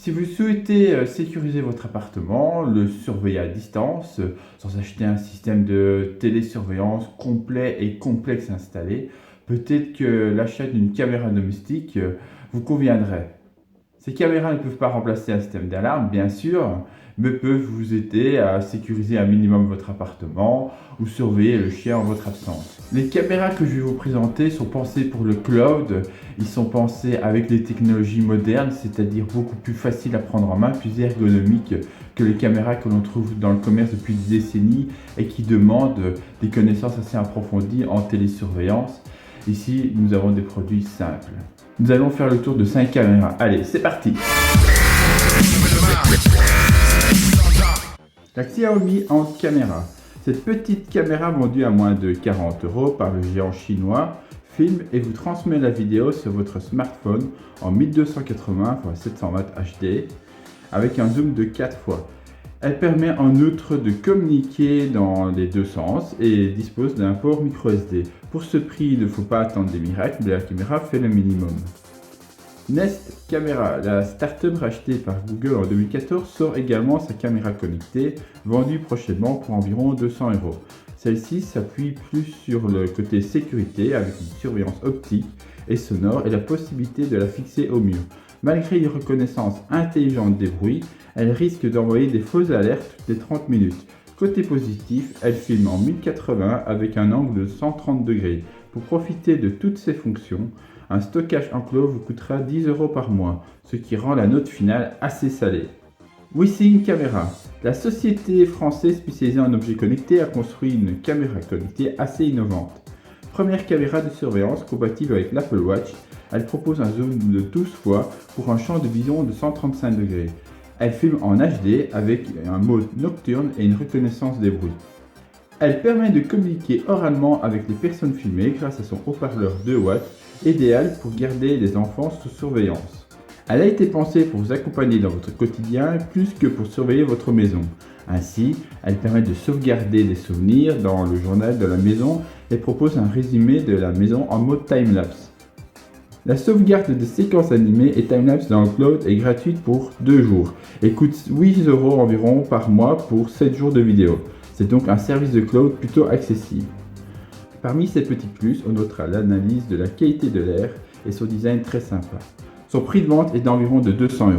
Si vous souhaitez sécuriser votre appartement, le surveiller à distance, sans acheter un système de télésurveillance complet et complexe à installer, peut-être que l'achat d'une caméra domestique vous conviendrait. Ces caméras ne peuvent pas remplacer un système d'alarme, bien sûr, mais peuvent vous aider à sécuriser un minimum votre appartement ou surveiller le chien en votre absence. Les caméras que je vais vous présenter sont pensées pour le cloud. Ils sont pensés avec les technologies modernes, c'est-à-dire beaucoup plus faciles à prendre en main, plus ergonomiques que les caméras que l'on trouve dans le commerce depuis des décennies et qui demandent des connaissances assez approfondies en télésurveillance. Ici, nous avons des produits simples. Nous allons faire le tour de 5 caméras. Allez, c'est parti! La Xiaomi Hand Camera. Cette petite caméra vendue à moins de 40 € par le géant chinois filme et vous transmet la vidéo sur votre smartphone en 1280 x 720 HD avec un zoom de 4 fois. Elle permet en outre de communiquer dans les deux sens et dispose d'un port micro SD. Pour ce prix, il ne faut pas attendre des miracles, mais la caméra fait le minimum. Nest Camera, la start-up rachetée par Google en 2014, sort également sa caméra connectée, vendue prochainement pour environ 200 €. Celle-ci s'appuie plus sur le côté sécurité avec une surveillance optique et sonore et la possibilité de la fixer au mur. Malgré une reconnaissance intelligente des bruits, elle risque d'envoyer des fausses alertes toutes les 30 minutes. Côté positif, elle filme en 1080 avec un angle de 130 degrés. Pour profiter de toutes ces fonctions, un stockage enclos vous coûtera 10 € par mois, ce qui rend la note finale assez salée. WeSing Camera. La société française spécialisée en objets connectés a construit une caméra connectée assez innovante. Première caméra de surveillance compatible avec l'Apple Watch, elle propose un zoom de 12 fois pour un champ de vision de 135 degrés. Elle filme en HD avec un mode nocturne et une reconnaissance des bruits. Elle permet de communiquer oralement avec les personnes filmées grâce à son haut-parleur 2 watts, idéal pour garder les enfants sous surveillance. Elle a été pensée pour vous accompagner dans votre quotidien plus que pour surveiller votre maison. Ainsi, elle permet de sauvegarder des souvenirs dans le journal de la maison et propose un résumé de la maison en mode time-lapse. La sauvegarde de séquences animées et timelapse dans le cloud est gratuite pour 2 jours et coûte 8 € environ par mois pour 7 jours de vidéo. C'est donc un service de cloud plutôt accessible. Parmi ces petits plus, on notera l'analyse de la qualité de l'air et son design très sympa. Son prix de vente est d'environ de 200 €.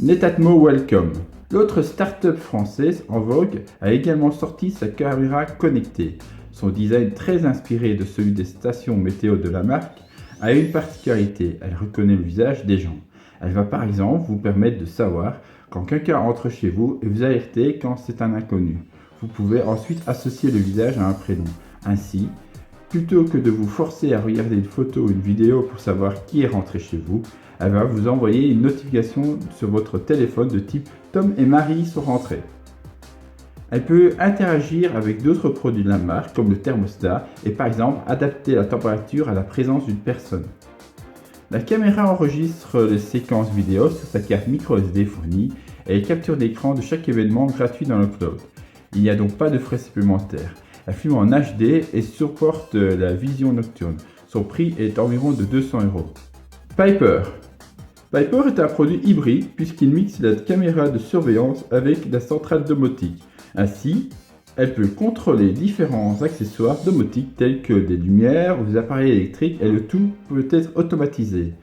Netatmo Welcome. L'autre start-up française en vogue a également sorti sa caméra connectée. Son design très inspiré de celui des stations météo de la marque a une particularité, elle reconnaît le visage des gens. Elle va par exemple vous permettre de savoir quand quelqu'un entre chez vous et vous alerter quand c'est un inconnu. Vous pouvez ensuite associer le visage à un prénom. Ainsi, plutôt que de vous forcer à regarder une photo ou une vidéo pour savoir qui est rentré chez vous, elle va vous envoyer une notification sur votre téléphone de type « Tom et Marie sont rentrés ». Elle peut interagir avec d'autres produits de la marque comme le thermostat et par exemple adapter la température à la présence d'une personne. La caméra enregistre les séquences vidéo sur sa carte micro SD fournie et capture d'écran de chaque événement gratuit dans le cloud. Il n'y a donc pas de frais supplémentaires. Elle filme en HD et supporte la vision nocturne. Son prix est environ de 200 €. Piper. Piper est un produit hybride puisqu'il mixe la caméra de surveillance avec la centrale domotique. Ainsi, elle peut contrôler différents accessoires domotiques tels que des lumières ou des appareils électriques et le tout peut être automatisé.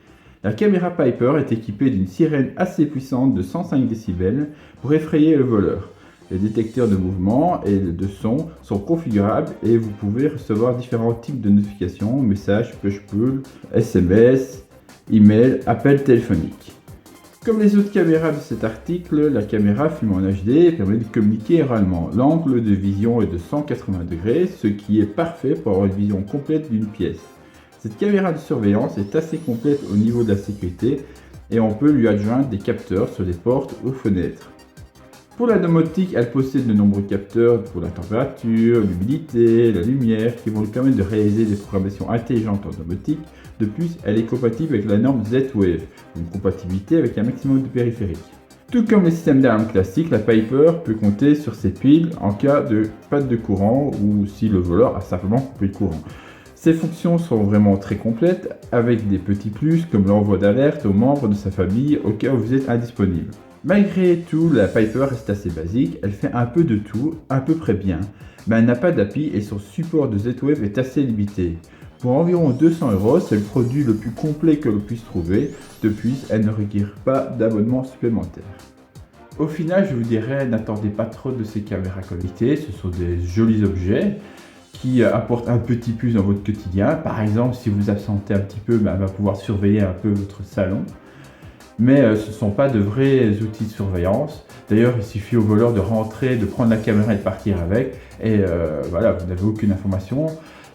La caméra Piper est équipée d'une sirène assez puissante de 105 décibels pour effrayer le voleur. Les détecteurs de mouvement et de son sont configurables et vous pouvez recevoir différents types de notifications, messages, push-pull, SMS, email, appels téléphoniques. Comme les autres caméras de cet article, la caméra filme en HD et permet de communiquer oralement. L'angle de vision est de 180 degrés, ce qui est parfait pour avoir une vision complète d'une pièce. Cette caméra de surveillance est assez complète au niveau de la sécurité et on peut lui adjoindre des capteurs sur les portes ou fenêtres. Pour la domotique, elle possède de nombreux capteurs pour la température, l'humidité, la lumière qui vont lui permettre de réaliser des programmations intelligentes en domotique. De plus, elle est compatible avec la norme Z-Wave, une compatibilité avec un maximum de périphériques. Tout comme les systèmes d'alarme classiques, la Piper peut compter sur ses piles en cas de panne de courant ou si le voleur a simplement coupé le courant. Ces fonctions sont vraiment très complètes, avec des petits plus comme l'envoi d'alerte aux membres de sa famille au cas où vous êtes indisponible. Malgré tout, la Piper reste assez basique, elle fait un peu de tout, à peu près bien, mais elle n'a pas d'API et son support de Z-Wave est assez limité. Pour environ 200 €, c'est le produit le plus complet que l'on puisse trouver, de plus, elle ne requiert pas d'abonnement supplémentaire. Au final, je vous dirais, n'attendez pas trop de ces caméras connectées, ce sont des jolis objets qui apportent un petit plus dans votre quotidien. Par exemple, si vous absentez un petit peu, elle va pouvoir surveiller un peu votre salon. Mais ce ne sont pas de vrais outils de surveillance. D'ailleurs, il suffit au voleur de rentrer, de prendre la caméra et de partir avec. Et voilà, vous n'avez aucune information.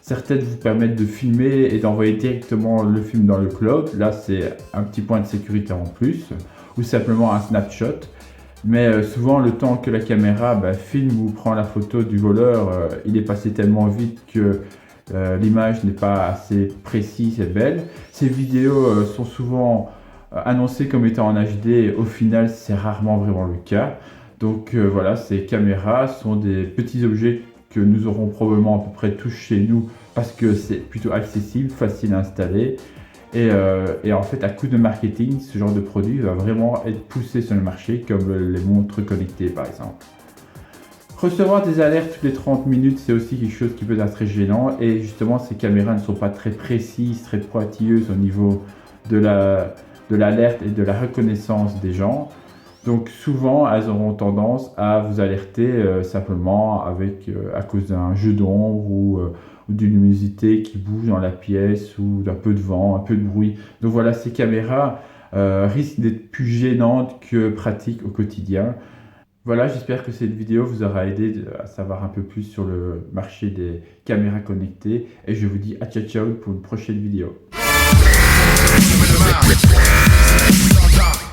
Certaines vous permettent de filmer et d'envoyer directement le film dans le cloud. Là, c'est un petit point de sécurité en plus. Ou simplement un snapshot. Mais souvent, le temps que la caméra filme ou prend la photo du voleur, il est passé tellement vite que l'image n'est pas assez précise et belle. Ces vidéos sont souvent annoncées comme étant en HD, au final c'est rarement vraiment le cas. Donc voilà, ces caméras sont des petits objets que nous aurons probablement à peu près tous chez nous parce que c'est plutôt accessible, facile à installer. Et en fait, à coup de marketing, ce genre de produit va vraiment être poussé sur le marché, comme les montres connectées par exemple. Recevoir des alertes toutes les 30 minutes, c'est aussi quelque chose qui peut être très gênant. Et justement, ces caméras ne sont pas très précises, très pointilleuses au niveau de l'alerte et de la reconnaissance des gens. Donc souvent, elles auront tendance à vous alerter simplement à cause d'un jeu d'ombre ou d'une luminosité qui bouge dans la pièce ou d'un peu de vent, un peu de bruit. Donc voilà, ces caméras risquent d'être plus gênantes que pratiques au quotidien. Voilà, j'espère que cette vidéo vous aura aidé à savoir un peu plus sur le marché des caméras connectées. Et je vous dis à ciao ciao pour une prochaine vidéo.